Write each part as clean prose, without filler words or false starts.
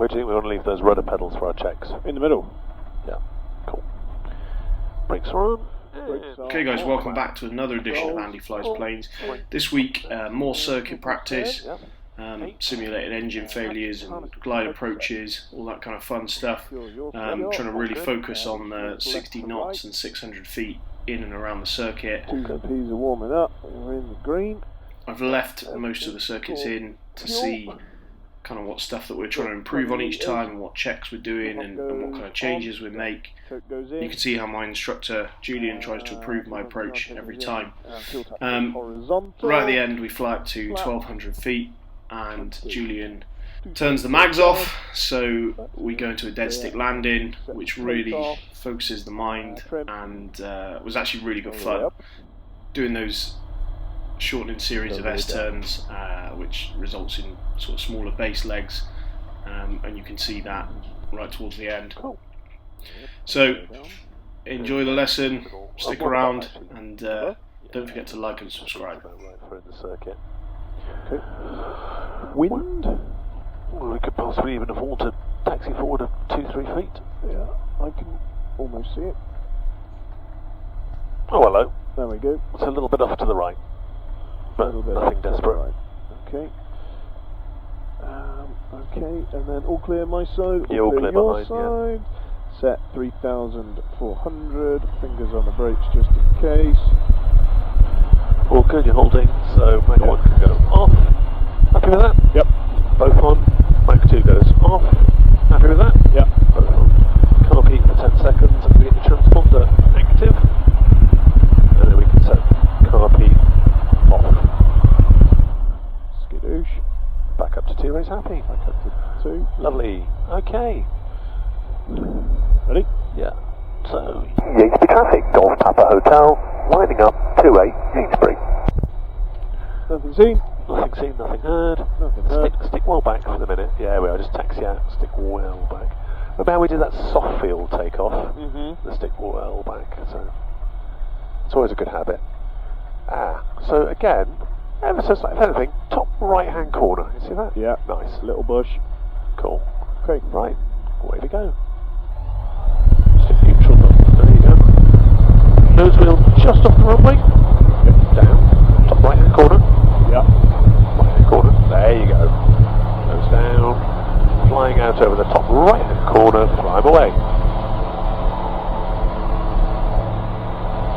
Where do you think we want to leave those rudder pedals for our checks? In the middle. Yeah, cool. Brakes are on. Okay guys, welcome back to another edition of Andy Flies Planes. This week, more circuit practice, simulated engine failures and glide approaches, all that kind of fun stuff. Trying to really focus on 60 knots and 600 feet in and around the circuit. Two P's are warming up, we're in the green. I've left most of the circuits in to see kind of what stuff that we're trying to improve on each time and what checks we're doing and what kind of changes we make. You can see how my instructor Julian tries to improve my approach every time. Right at the end we fly up to 1200 feet and Julian turns the mags off, so we go into a dead stick landing, which really focuses the mind and was actually really good fun. Doing those shortening series of S-turns, which results in sort of smaller base legs, and you can see that right towards the end. So enjoy the lesson, stick around, and don't forget to like and subscribe. Okay. Wind? Well, we could possibly even afford to taxi forward 2-3 feet. Yeah, I can almost see it. Oh, hello. There we go. It's a little bit off to the right, but nothing desperate. Right. Okay. Okay, and then all clear my side. Yeah, all clear your behind, side. Yeah. Set 3,400. Fingers on the brakes just in case. All good, you're holding, so Mach 1 can go off. Happy with that? Yep. Both on. Mach 2 goes off. Happy with that? Yep. Both on. Can't peak for 10 seconds and we get the transponder active. And then we can set car peak off. Skidoosh. Back up to 2 race happy. Back up to 2. Lovely. Okay. Ready? Yeah. So, Yatesbury traffic, Golf Papa Hotel, lining up 28 Yatesbury. Nothing seen. Nothing seen, nothing heard. Nothing heard. Stick well back for the minute. Yeah, we are. Just taxi out, stick well back. Remember how we did that soft field takeoff? The stick well back. So it's always a good habit. So again, ever so slightly, if anything, top right hand corner. You see that? Yeah. Nice. Little bush. Cool. Okay. Right. Away we go. Stick neutral. There you go. Nose wheel just off the runway. Yep. Down. Top right hand corner. Yeah. Right hand corner. There you go. Nose down. Flying out over the top right hand corner. Climb away.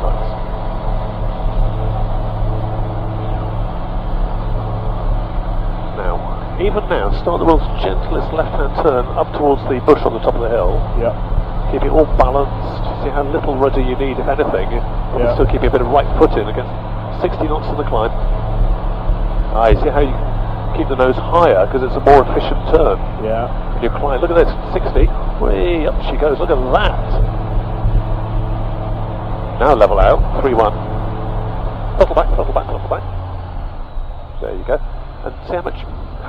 Nice. Now, even now, start the world's gentlest left hand turn up towards the bush on the top of the hill. Yeah. Keep it all balanced. See how little rudder you need, if anything. Yeah. Still keep a bit of right foot in against 60 knots in the climb. You see how you keep the nose higher because it's a more efficient turn. Yeah. And you climb. Look at this, 60. Way up she goes. Look at that. Now level out. 3-1. Throttle back, throttle back, throttle back. There you go. And see how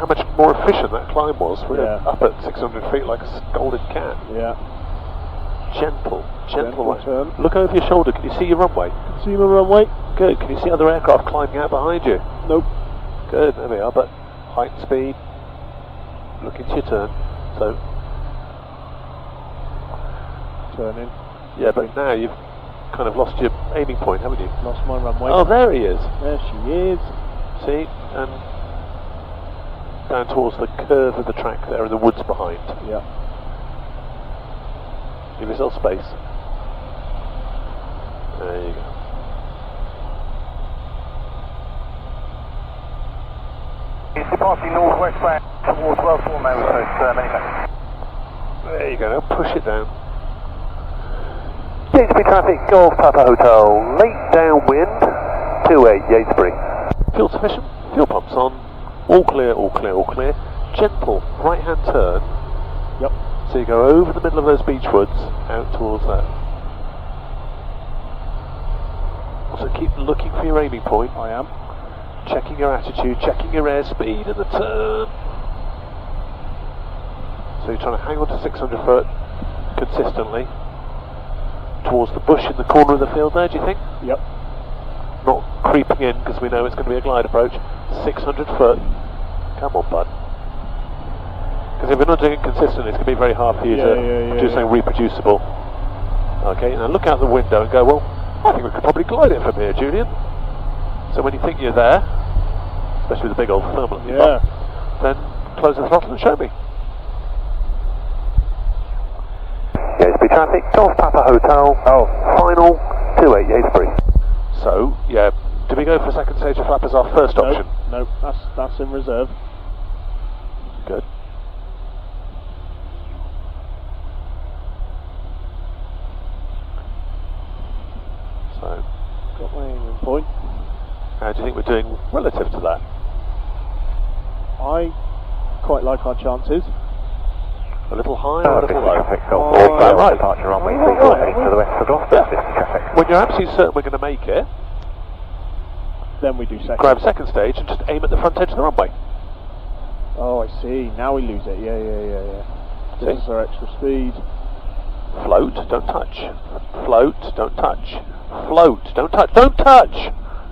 much more efficient that climb was. We're up at 600 feet like a scolded cat. Yeah. Gentle right. turn. Look over your shoulder. Can you see your runway? See my runway? Good. Can you see other aircraft climbing out behind you? Nope. Good. There we are. But height and speed. Look into your turn. So. Turning. Yeah, but now you've kind of lost your aiming point, haven't you? Lost my runway. Oh, there he is. There she is. See? And down towards the curve of the track there and the woods behind. Yeah. Give yourself space. There you go. It's departing northwest bound towards Wellsbourne Mailstone, many thanks. There you go, now push it down. Yatesbury traffic, Golf Papa Hotel, late downwind, 28 Yatesbury. Fuel sufficient, fuel pumps on, all clear, all clear, all clear. Gentle right hand turn. Yep. So you go over the middle of those beech woods, out towards that. Also keep looking for your aiming point. I am. Checking your attitude, checking your airspeed and the turn. So you're trying to hang on to 600 foot consistently. Towards the bush in the corner of the field there, do you think? Yep. Not creeping in because we know it's going to be a glide approach. 600 foot. Come on, bud. because if you're not doing it consistently, it's going to be very hard for you to do something reproducible. Okay, now look out the window and go, well, I think we could probably glide it from here, Julian. So when you think you're there, especially with the big old thermal at your butt, then close the throttle and show me. Yeah, speed traffic, Golf Papa Hotel, final 28 Yates Free. So, yeah, do we go for second stage of flap as our first option? No, that's in reserve. Good. So, got my aiming point. How do you think we're doing relative to that? I quite like our chances. A little high or a little low? Right. Departure runway 34 heading to the west for Gloucester. Traffic. When you're absolutely certain we're going to make it, then we do second. grab second stage and just aim at the front edge of the runway. Oh, I see. Now we lose it. Yeah. This is our extra speed. Float, don't touch. Float, don't touch. Float, don't touch. Don't touch!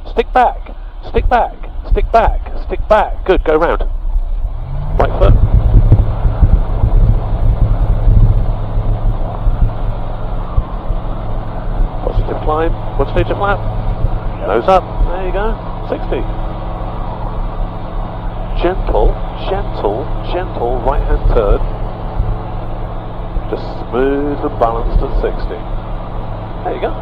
Stick back. Stick back. Stick back. Stick back. Good, go round. Right foot. Positive climb. One stage of flap. Nose up. There you go. 60. Gentle right hand turn. Just smooth and balanced at 60. There you go.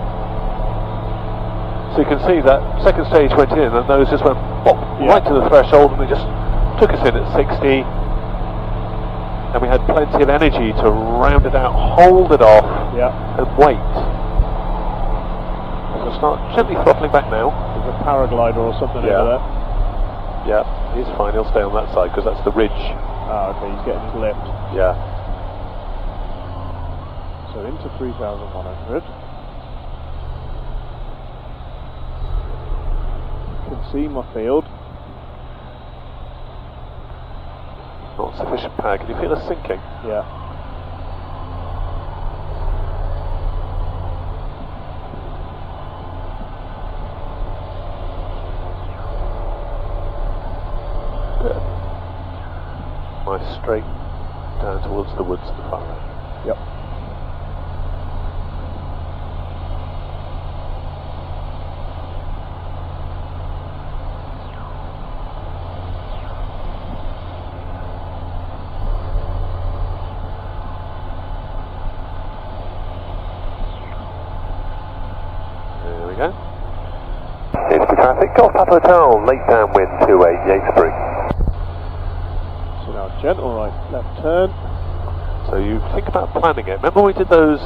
So you can see that second stage went in and those just went right to the threshold and they just took us in at 60. And we had plenty of energy to round it out, hold it off, and wait. We'll start gently throttling back now. There's a paraglider or something over there. Yeah, he's fine, he'll stay on that side because that's the ridge. Ah, okay, he's getting his lift. Yeah. So into 3,100. Can see my field. Not sufficient power. Can you feel us sinking? Yeah. Good. Nice straight down towards the woods at the far end. Yep. There we go. Here's the traffic, Golf Papa Hotel, late downwind 28 Yates Free. So now gentle right, left turn. So you think about planning it. Remember we did those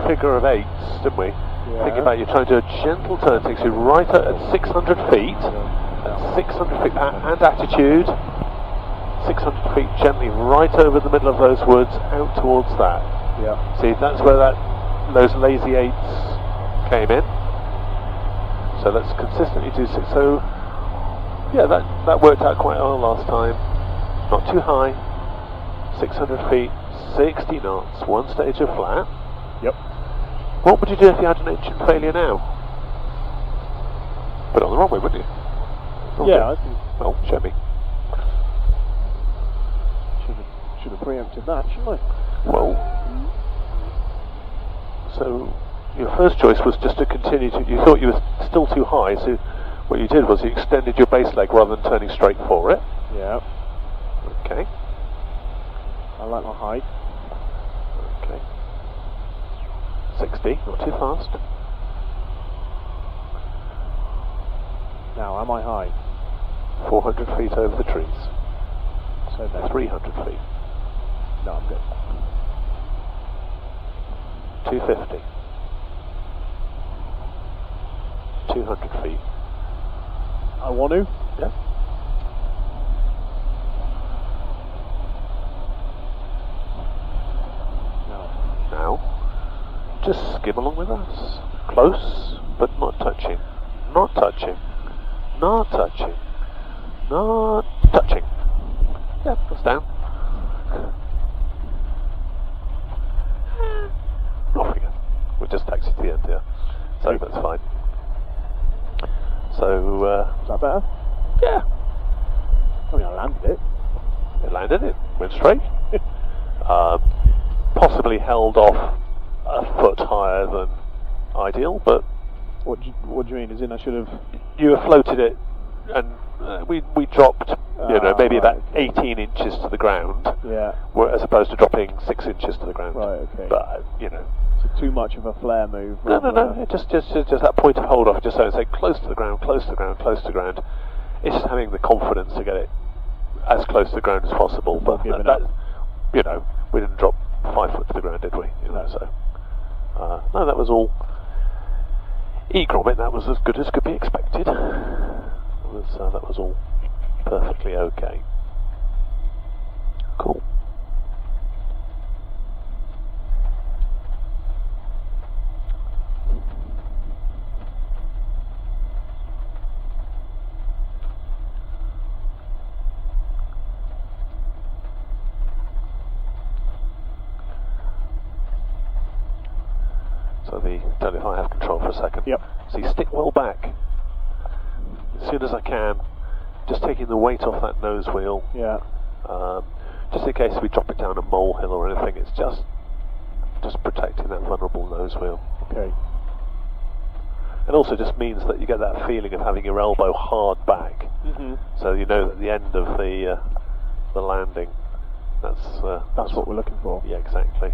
figure of eights, didn't we? Yeah. Think about you trying to do a gentle turn, takes you right at 600 feet, at 600 feet and attitude, 600 feet gently right over the middle of those woods, out towards that. Yeah. See, that's where those lazy eights came in. So let's consistently do six. So yeah, that worked out quite well last time. Not too high. 600 feet, 60 knots, one stage of flat. Yep. What would you do if you had an engine failure now? Put it on the runway, wouldn't you? Okay. Yeah, I think. Well, show me. Should have preempted that, shouldn't I? Well, so your first choice was just to continue to. You thought you were still too high, so what you did was you extended your base leg rather than turning straight for it. Yeah. Okay. I like my height. Okay. 60, not too fast. Now, am I high? 400 feet over the trees. So then. 300 feet. No, I'm good. 250. 200 feet. I want to? Yeah. Now, just skim along with us. Close, but not touching. Not touching. Not touching. Not touching. Yeah, that's down. Off we go. We'll just taxi to the end here. So that's fine. So, Is that better? yeah. I mean, I landed it. It landed it. went straight. Possibly held off a foot higher than ideal, but What do you mean? As in, I should have. you floated it, and we dropped, maybe right, about 18 inches to the ground, Yeah. as opposed to dropping 6 inches to the ground. Right. Okay. But So too much of a flare move. no, rather than a- just that point of hold off, just so it's like close to the ground, close to the ground, close to the ground. It's just having the confidence to get it as close to the ground as possible. But Giving that, up. we didn't drop 5 foot to the ground, did we? No. So no, that was all. Gromit, that was as good as could be expected. That was all perfectly okay. Cool. So don't know if I have control for a second. Yep. So you stick well back as soon as I can, just taking the weight off that nose wheel. Yeah. Just in case we drop it down a molehill or anything, it's just protecting that vulnerable nose wheel. Okay. And also just means that you get that feeling of having your elbow hard back, so you know that at the end of the landing, that's what we're looking for. Yeah, exactly.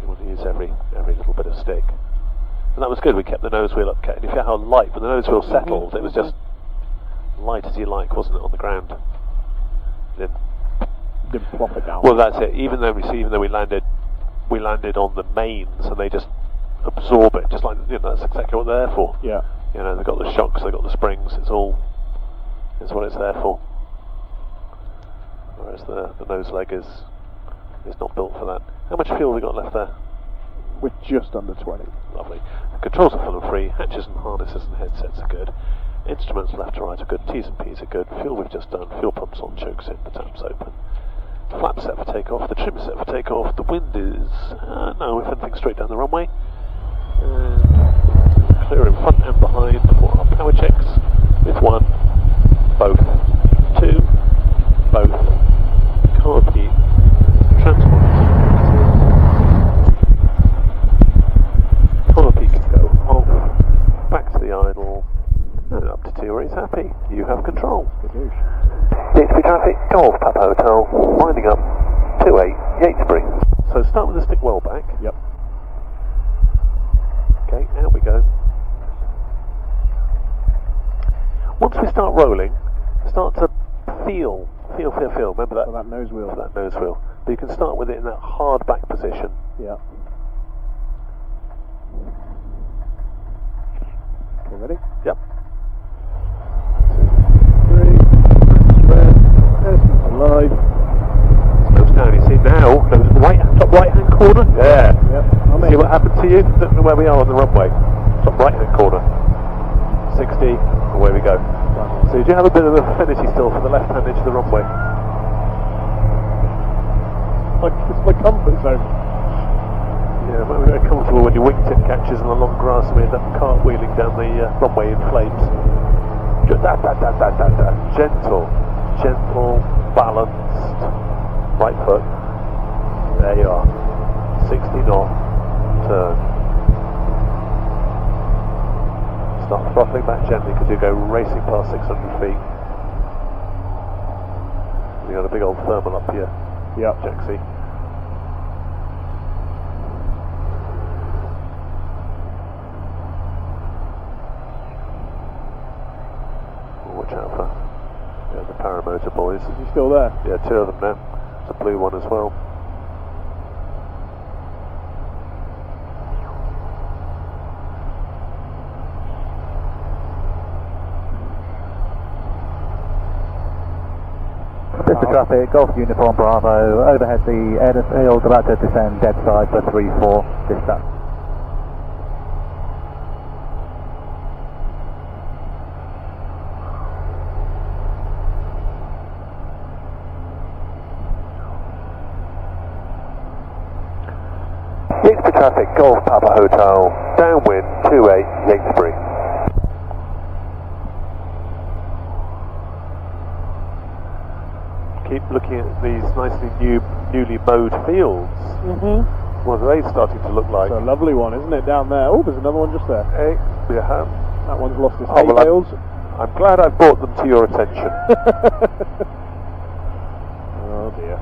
You want to use every little bit of stick. And that was good, we kept the nose wheel up, and if you how light, when the nose wheel settled, it was just light as you like, wasn't it, on the ground? Didn't plop it down. Well, that's it. Even though we landed on the mains, and they just absorb it, just like, that's exactly what they're there for. Yeah. They've got the shocks, they've got the springs, it's what it's there for. Whereas the nose leg is not built for that. How much fuel have we got left there? We're just under 20. Lovely. Controls are full and free, hatches and harnesses and headsets are good. Instruments left to right are good, T's and P's are good, fuel we've just done, fuel pumps on, chokes in, the taps open. Flap set for takeoff, the trim is set for takeoff, the wind is, no, if anything straight down the runway. And clear in front and behind for our power checks, with 1, both, 2, both, car key, transport. Car key can go off, back to the idle, and up to 2 where he's happy. You have control. Good news. DXB traffic, Golf Papa Hotel, winding up, 28, Yatesbury. So start with the stick well back. Yep. Okay, out we go. Once we start rolling, start to feel. Remember that? For that nose wheel. For that nose wheel. But you can start with it in that hard back position. Yeah. Okay, ready? Yep. 3, spread, alive. Slows down, you see now, goes in the top right hand corner. Yeah. Yep. I'm See in. what happened to you? Look at where we are on the runway. Top right hand corner. 60, and away we go. So you do have a bit of affinity still for the left hand edge of the runway. It's my comfort zone. Yeah, it might be very comfortable when your wingtip catches on the long grass and we end up cartwheeling down the runway in flames. Gentle, balanced. Right foot. There you are. 60 knot. Turn. Start throttling back gently because you go racing past 600 feet. You got a big old thermal up here. Yep. Jaxie. Watch out for the paramotor boys. Is he still there? Yeah, 2 of them now. There's a blue one as well. Mr. Traffic, Golf Uniform Bravo, overhead the airfield about to descend dead side for 3-4, dispatch. Yatesbury traffic, Golf Papa Hotel, downwind 28 Yatesbury. Keep looking at these nicely newly mowed fields. What are they starting to look like? It's a lovely one, isn't it, down there? Oh, there's another one just there. Hey, yeah. That one's lost its hay bales. I'm glad I brought them to your attention. Oh dear.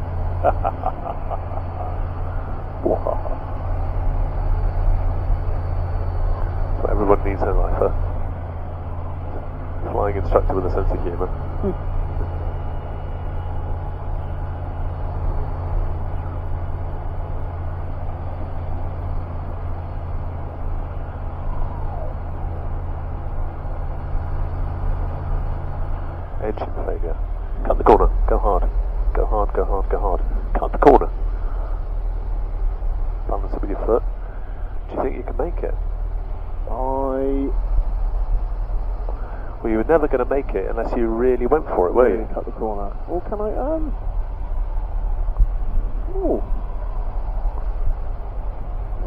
So everyone needs in life, a flying instructor with a sense of humour. Engine failure. Cut the corner. Go hard. Go hard, go hard, go hard. Cut the corner. Balance it with your foot. Do you think you can make it? Well, you were never going to make it unless you really went for it, were you? Cut the corner. Or can I, Ooh.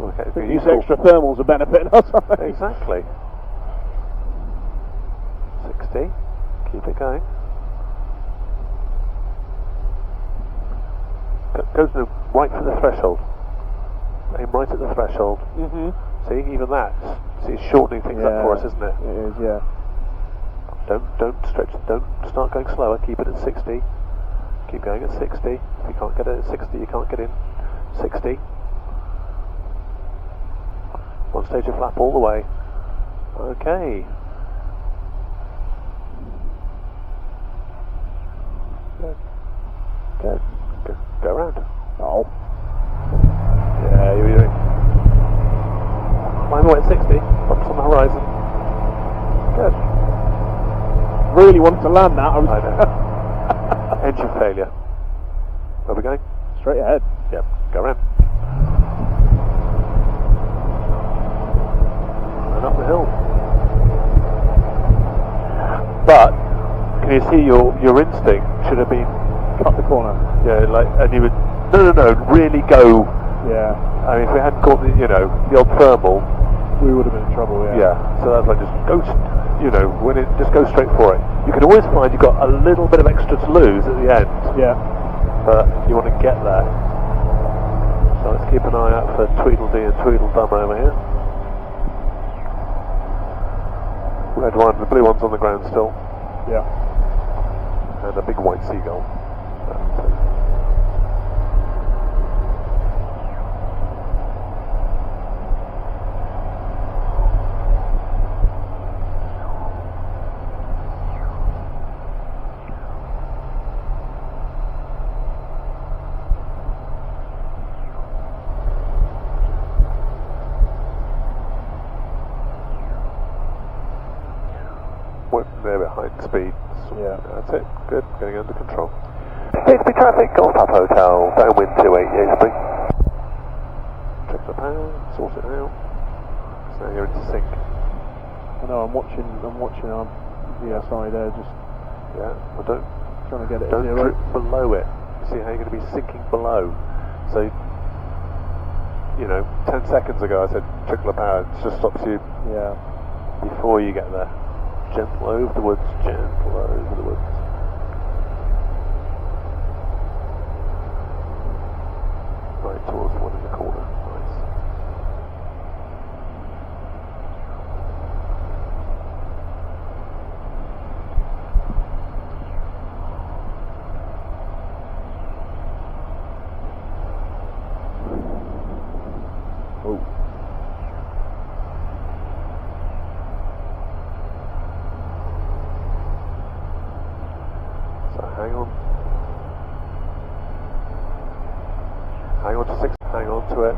Okay, I think these extra thermals are benefiting us, aren't they? Exactly. 60. Keep it going. Goes right for the threshold. Aim right at the threshold. See, even that. See, it's shortening things up for us, isn't it? It is, yeah. Don't stretch. Don't start going slower. Keep it at 60. Keep going at 60. If you can't get it at 60, you can't get in. 60. One stage of flap all the way. Okay. Good. Go around. Oh. Yeah, you're doing. Climb away at 60. Bumps on the horizon. Good. Really wanted to land that. I know. Engine failure. Where are we going? Straight ahead. Yep. Go around. And up the hill. But can you see your instinct should have been Cut the corner. yeah, like, and you would no really go. Yeah. I mean, if we hadn't caught the old thermal, We would have been in trouble, yeah. so that's like just go, just go straight for it. You can always find you've got a little bit of extra to lose at the end, Yeah. but you want to get there. So let's keep an eye out for Tweedledee and Tweedledum over here. Red one, the blue one's on the ground still, Yeah. and a big white seagull. They're behind speed. Yeah. That's it. Good. Getting under control. Safety traffic, Golf Pub Hotel, downwind 28 Yatesbury. Check the power, sort it out. So now you're into sync. I know, I'm watching our VSI there, just Yeah, well trying to get it don't at 0. drip below it. See how you're going to be sinking below. So, 10 seconds ago I said trickle of power, it just stops you Yeah. before you get there. Gentle over the woods, gentle over the woods. Right towards the one in the corner. Nice. Oh. Hang on. Hang on to 6, hang on to it.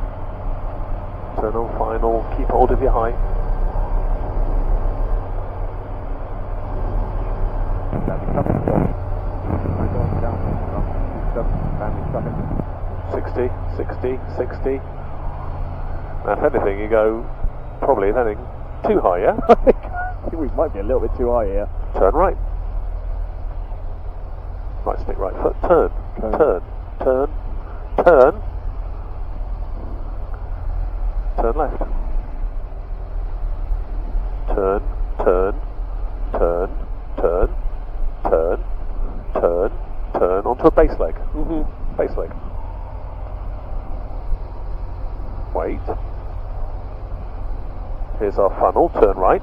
Turn on final, keep hold of your height. Sixty, 60. Now if anything you go, probably if anything, too high, yeah? I think we might be a little bit too high here. Turn right. Right stick, right foot, turn. Turn left. Turn onto a base leg. Mm-hmm. Base leg. Wait. Here's our funnel. Turn right.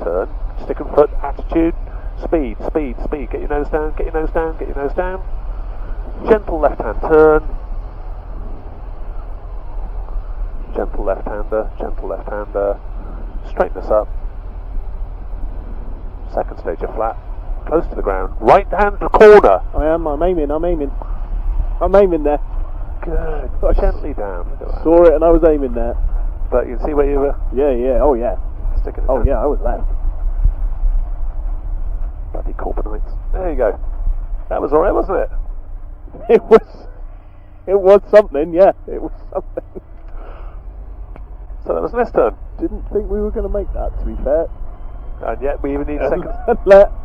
Turn. Stick and foot. Attitude. Speed. Speed. Speed. Get your nose down. Get your nose down. Get your nose down. Gentle left-hand turn. Gentle left-hander. Gentle left-hander. Straighten us up. Second stage of flat. Close to the ground. Right hand corner. I'm aiming. I'm aiming there. Good. Gently down. Look at that. Saw it and I was aiming there. But you can see where you were Yeah. Oh, yeah. sticking it Oh, down. yeah, I was left. Bloody Corbinites. There you go. That was alright, wasn't it? It was something, yeah. It was something. So that was an S-turn. Didn't think we were going to make that, to be fair. And yet we even need a second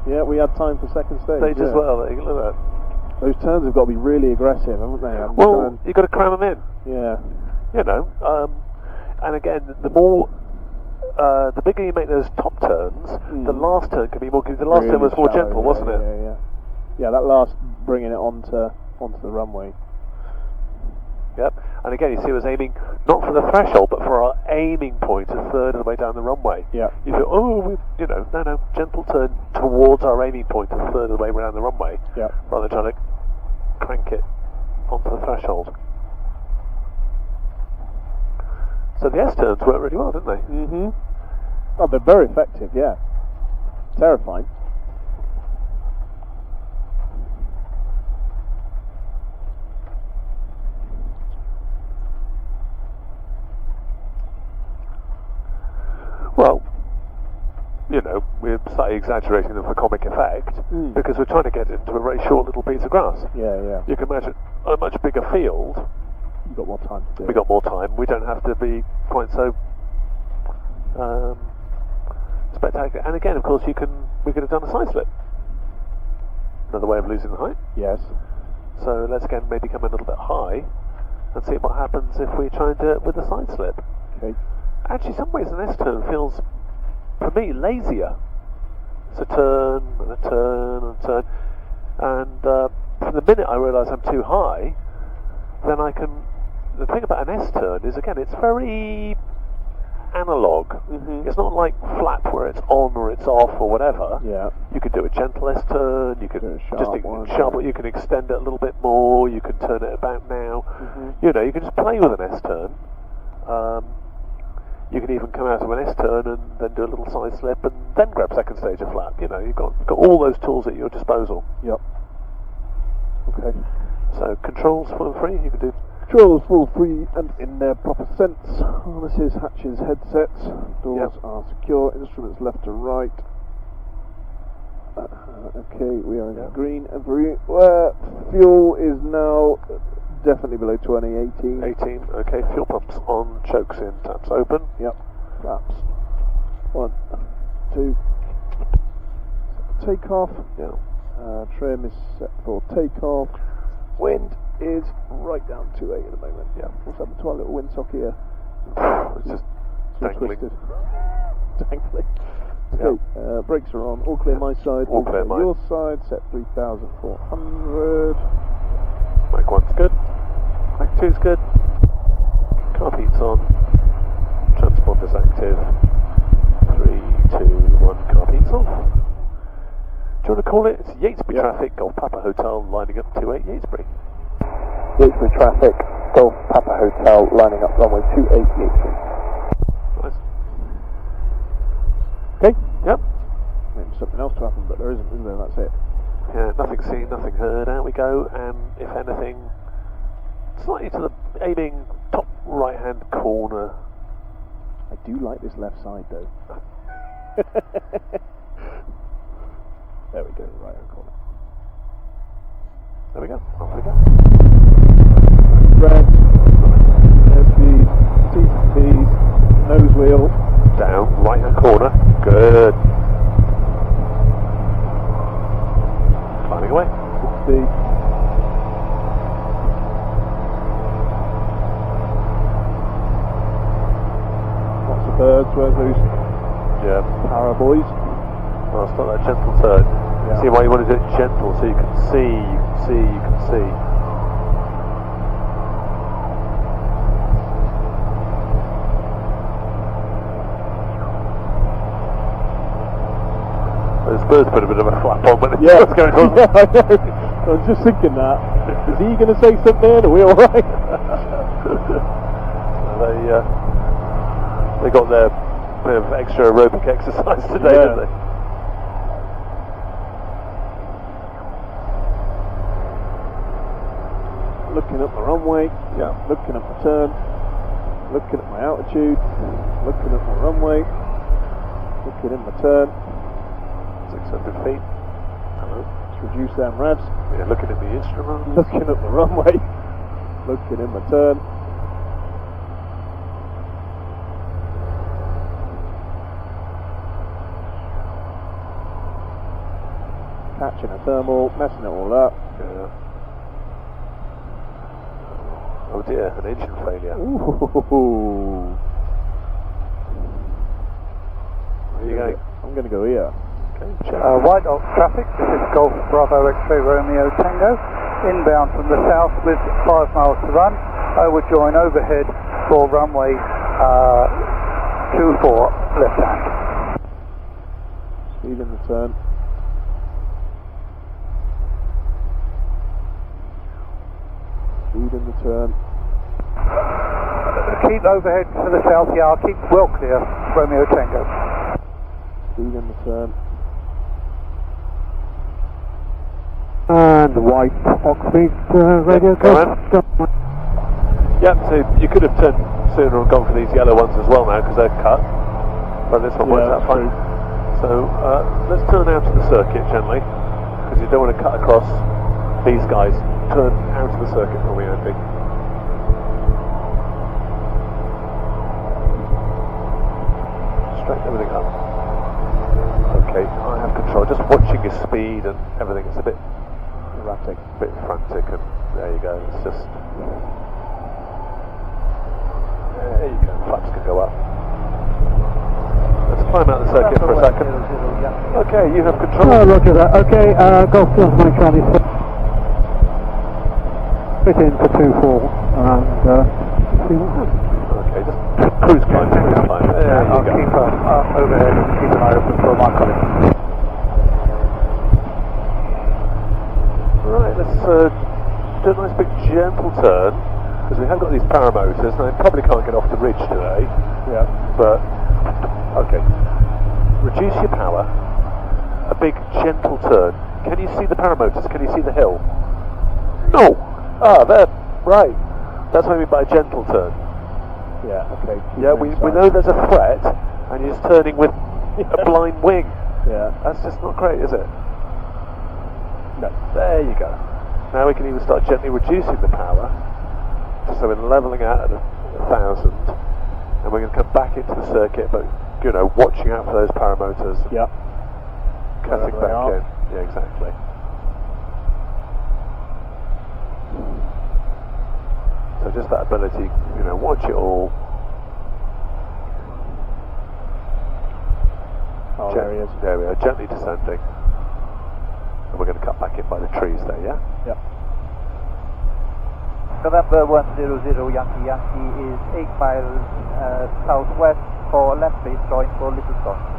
Yeah, we had time for second stage. stage as well. There you go, look at that. Those turns have got to be really aggressive, haven't they? Well, you've got to cram them in. Yeah. You know, and again, the more, the bigger you make those top turns, the last turn can be more. The last turn was more shallow, gentle, wasn't it? Yeah, that last bringing it onto the runway. Yep. And again, you see, I was aiming not for the threshold, but for our aiming point, a third of the way down the runway. Yeah. You feel, no, gentle turn towards our aiming point, a third of the way down the runway. Yeah. Rather than trying to crank it onto the threshold. So the S turns worked really well, didn't they? Mm-hmm. Oh, they're very effective, yeah. Terrifying. Well, you know, we're slightly exaggerating them for comic effect because we're trying to get into a very short little piece of grass. Yeah. You can imagine a much bigger field. You've got more time to do it. We got more time. We don't have to be quite so spectacular. And again, of course, we could have done a side slip. Another way of losing the height. Yes. So let's again maybe come a little bit high and see what happens if we try and do it with a side slip. Okay. Actually, some ways an S-turn feels, for me, lazier. It's a turn and a turn and a turn. And from the minute I realise I'm too high, then I can... The thing about an S-turn is, again, it's very analogue. Mm-hmm. It's not like flap where it's on or it's off or whatever. Yeah. You can do a gentle S-turn, you can Do a sharp just one, sharp, you can extend it a little bit more, you can turn it about now. Mm-hmm. You know, you can just play with an S-turn. You can even come out of an S-turn and then do a little side slip and then grab second stage of flap. You know, you've got all those tools at your disposal. Yep. Okay. So controls full free, you can do. Controls full free and in their proper sense. Harnesses, hatches, headsets. Doors are secure. Instruments left to right. Okay, we are in green. Fuel is now definitely below 20, 18. 18, okay, fuel pumps on, chokes in, taps open. Yep, flaps. 1, 2. Takeoff. Yeah. Trim is set for takeoff. Wind is right down to 8 at the moment. Yeah. What's happened to our little windsock here? It's just all dangling. twisted. Dangling. Okay, brakes are on. All clear my side. All clear mine. Your side. Set 3,400. Mic 1's good. Mic 2's good. Car heat's on. Transponder's active. 3, 2, 1, car heat's off. Do you want to call it? It's Yatesbury traffic, Golf Papa Hotel, lining up 28 Yatesbury. Yatesbury traffic. Golf Papa Hotel, lining up runway 28 Yatesbury. Nice. Okay. Yep. Maybe something else to happen, but there isn't, is there? That's it. Yeah, nothing seen, nothing heard. Out we go, and if anything, slightly to the aiming top right-hand corner. I do like this left side, though. There we go, right-hand corner. There we go. Off we go. Red. There's the nose wheel. Down, right-hand corner. Good. Climbing away. 60. Lots of birds. Where's those Yeah. para boys? Well, start that gentle turn. Yeah. See why you want to do it gentle, so you can see, you can see, you can see. The Spurs put a bit of a flap on, but yeah, what's going on? Yeah, I know. I was just thinking that. Is he going to say something? Are we all right? They got their bit of extra aerobic exercise today, didn't they? Looking up the runway. Yeah. Looking at my turn. Looking at my altitude. Looking at my runway. Looking in my turn. 600 feet. Hello. Let's reduce them revs. Yeah, looking at the instrument. Looking at the runway. Looking in my turn. Catching a thermal, messing it all up. Yeah. Oh dear, an engine failure. Ooh. Where are you going? I'm going to go here. Okay, check. White Ox traffic, this is Golf Bravo X-ray Romeo Tango, inbound from the south with 5 miles to run. I would join overhead for runway 24 left hand. Speed in the turn. Speed in the turn. Keep overhead to the south, yeah, I'll keep well clear, Romeo Tango. Speed in the turn. And white Oxford radio go. Yep, so you could have turned sooner and gone for these yellow ones as well now because they're cut. But this one works out fine. So let's turn out to the circuit gently because you don't want to cut across these guys. Turn out of the circuit for me, Andy. Straighten everything up. Okay, I have control. Just watching your speed and everything. It's a bit erratic, a bit frantic, and there you go. It's just there you go. Flaps can go up. Let's climb out the circuit for a second. Okay, you have control. Roger that. Okay, Golf my Charlie. Fit in for 2-4 and see what happens. Okay, just cruise climb, cruise climb. There you I'll go. keep overhead and keep an eye open for my colleague. Right, let's do a nice big gentle turn because we have got these paramotors and I probably can't get off the ridge today. Yeah. But okay, reduce your power. A big gentle turn. Can you see the paramotors? Can you see the hill? No. Ah, there. Right. That's what I mean by a gentle turn. Yeah, okay. Yeah, we know there's a threat, and you're just turning with a blind wing. Yeah. That's just not great, is it? No. There you go. Now we can even start gently reducing the power, so we're levelling out at 1,000, and we're going to come back into the circuit, but you know, watching out for those paramotors. Yeah. Cutting back in. Yeah, exactly. So just that ability, you know, watch it all. Oh, there he is. There we are, gently descending. And we're going to cut back in by the trees there, yeah? Yep. November 100 Yankee is 8 miles southwest for left base, join for Little Stone.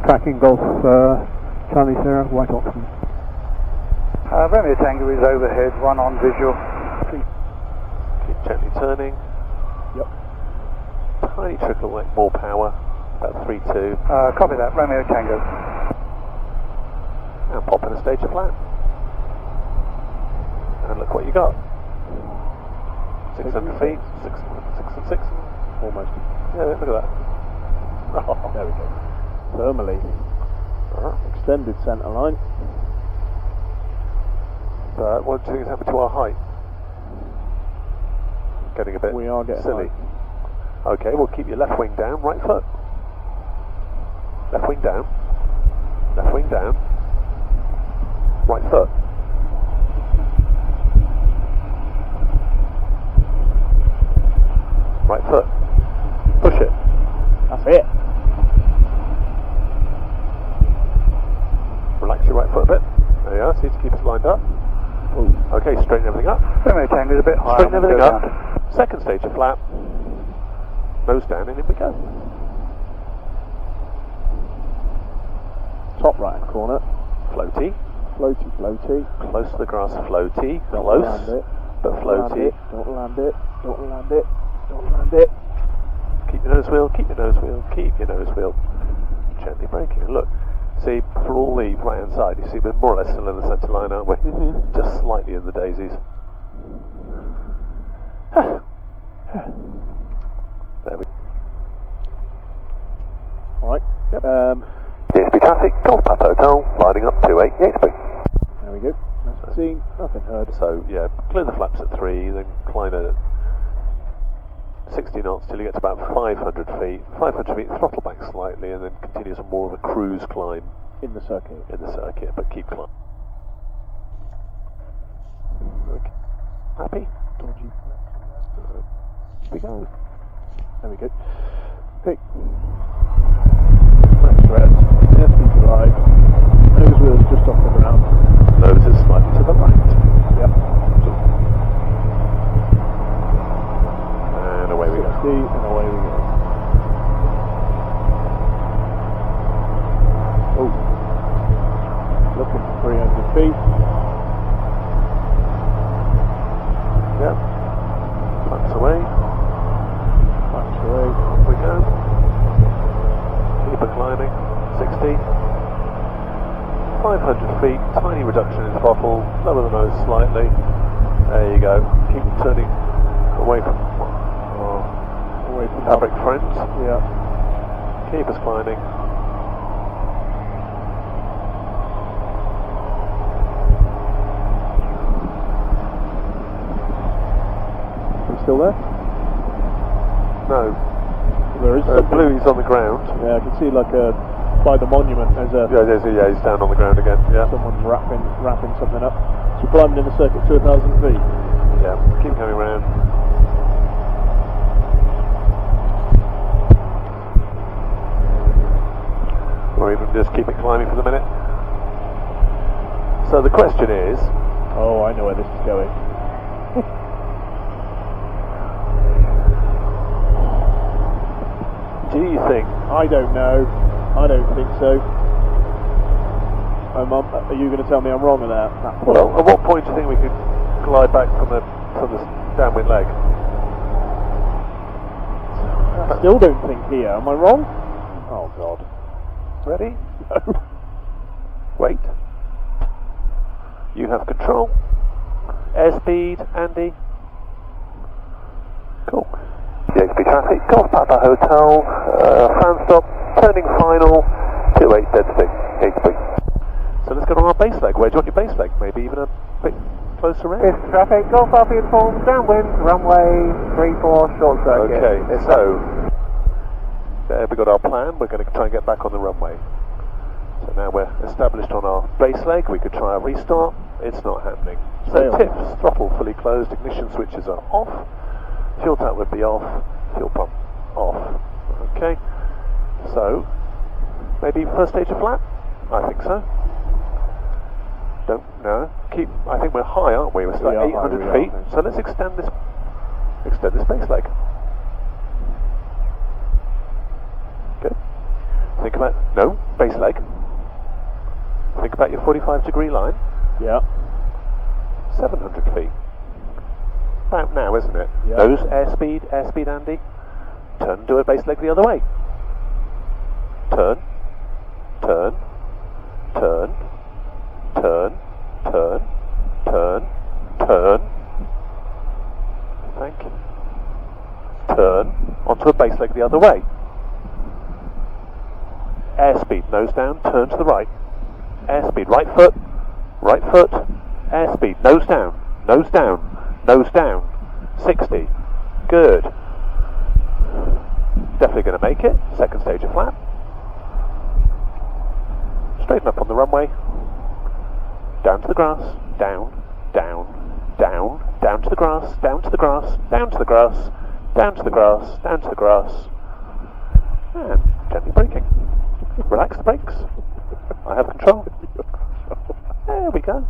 Tracking Golf Charlie Sierra, White Oxford. Romeo Tango is overhead, one on visual. Keep gently turning. Yep. Tiny trickle like more power, about 3-2. Copy that, Romeo Tango. And pop in a stage of flat. And look what you got. 600 feet, 6 and 6. Almost. Yeah, look at that. Oh, There we go. Thermally. Extended centre line. But what do you think has happened to our height? Getting a bit We are getting silly. high. Okay, we'll keep your left wing down, right foot. Left wing down. Left wing down. Right foot. Right foot. Push it. That's it. Relax your right foot a bit. There you are, see to keep it lined up. Ooh. Okay, straighten everything up. Romeo Tango is a bit higher. Straighten everything up. Second stage of flap. Nose down and in we go. Top right hand corner. Floaty. Floaty, floaty. Close to the grass, floaty. Don't Close, land it. but floaty. Don't land it. Don't land it. Don't land it. Keep your nose wheel, keep your nose wheel, keep your nose wheel. Gently braking. And look, see, for all the right hand side, you see we're more or less still in the centre line, aren't we? Just slightly in the daisies. There we go. Alright. Yep. DSB traffic, Golf Papa Hotel, lining up 28 Yatesbury. There we go. Nothing seen, nothing heard. So, yeah, clear the flaps at 3, then climb at 60 knots till you get to about 500 feet. 500 feet, throttle back slightly, and then continue some more of a cruise climb. In the circuit. In the circuit, but keep climbing. Okay. Happy? Dodgy. We go. There we go. Okay. Max red. SB drive. Nose wheels just off the ground. Nose is slightly to the right. Yep. And away we go. 60 and away we go. Oh. Looking for 300 feet. Yep. Flaps away. Flaps away. Off we go. Keep it climbing. 60. 500 feet. Tiny reduction in throttle. Lower the nose slightly. There you go. Keep turning away from fabric friends. Yeah. Keep us climbing. Still there? No. There is Bluey's on the ground. Yeah, I can see like by the monument there's a Yeah, he's down on the ground again. Yeah. someone's wrapping something up. So we're climbing in the circuit to 1,000 feet. Yeah. Keep going round. Or even just keep it climbing for the minute. So the question is, Oh, I know where this is going. do you think? I don't know. I don't think so. Are you going to tell me I'm wrong at that point? Well, at what point do you think we could glide back from the downwind leg? I still don't think here. Am I wrong? Oh God. Ready? No. Wait. You have control. Airspeed, Andy. Cool. DXB traffic, Golf Papa Hotel, fan stop, turning final, 28 dead stick, Yatesbury. So let's go on our base leg. Where do you want your base leg? Maybe even a bit closer around? This traffic, Golf Papa informed, downwind, runway 34, short circuit. Okay, so there we got our plan. We're going to try and get back on the runway. So now we're established on our base leg. We could try a restart. It's not happening. So tips, throttle fully closed, ignition switches are off, fuel tank would be off, fuel pump off. Okay, so maybe first stage of flap? I think so. Don't know. I think we're high, aren't we? We're still at 800 feet. So let's extend this base leg. Good. Think about base leg. Think about your 45-degree line. Yeah. 700 feet. About now, isn't it? Yeah. Nose, airspeed, Andy. Turn and do a base leg the other way. Turn, turn, turn, turn, turn, turn, turn. Thank you. Turn onto a base leg the other way. Airspeed, nose down, turn to the right. Airspeed, right foot, airspeed, nose down, nose down, nose down, 60, good. Definitely going to make it, second stage of flap. Straighten up on the runway, down to the grass, down, down, down, down to the grass, down to the grass, down to the grass, down to the grass, down to the grass, and gently braking. Relax the brakes. I have control. There we go.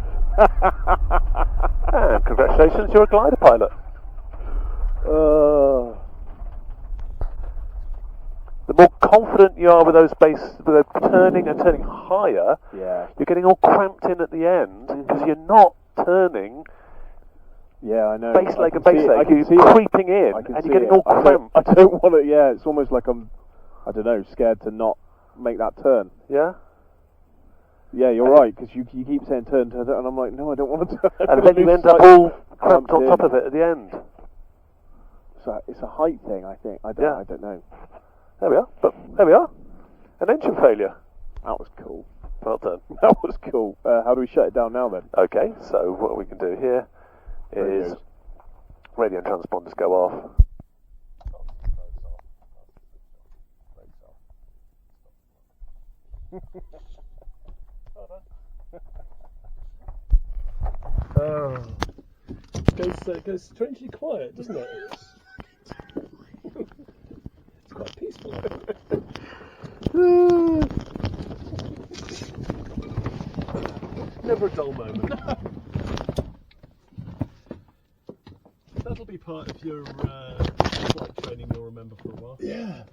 And congratulations, you're a glider pilot. The more confident you are with those with turning and turning higher, you're getting all cramped in at the end because you're not turning. Yeah, I know. Base leg and base leg. You're creeping in and you're getting all cramped. I don't want to. Yeah, it's almost like I'm, I don't know, scared to not make that turn. Yeah. Yeah, you're right, because you keep saying turn, and I'm like, no, I don't want to turn. And then you end up all cramped on top of it at the end. So it's a height thing, I think. I don't know. There we are. But there we are. An engine failure. That was cool. Well done. That was cool. How do we shut it down now then? Okay, so what we can do here is radio and transponders go off. It goes strangely quiet, doesn't it? It's quite peaceful. Never a dull moment. That'll be part of your flight training you'll remember for a while. Yeah.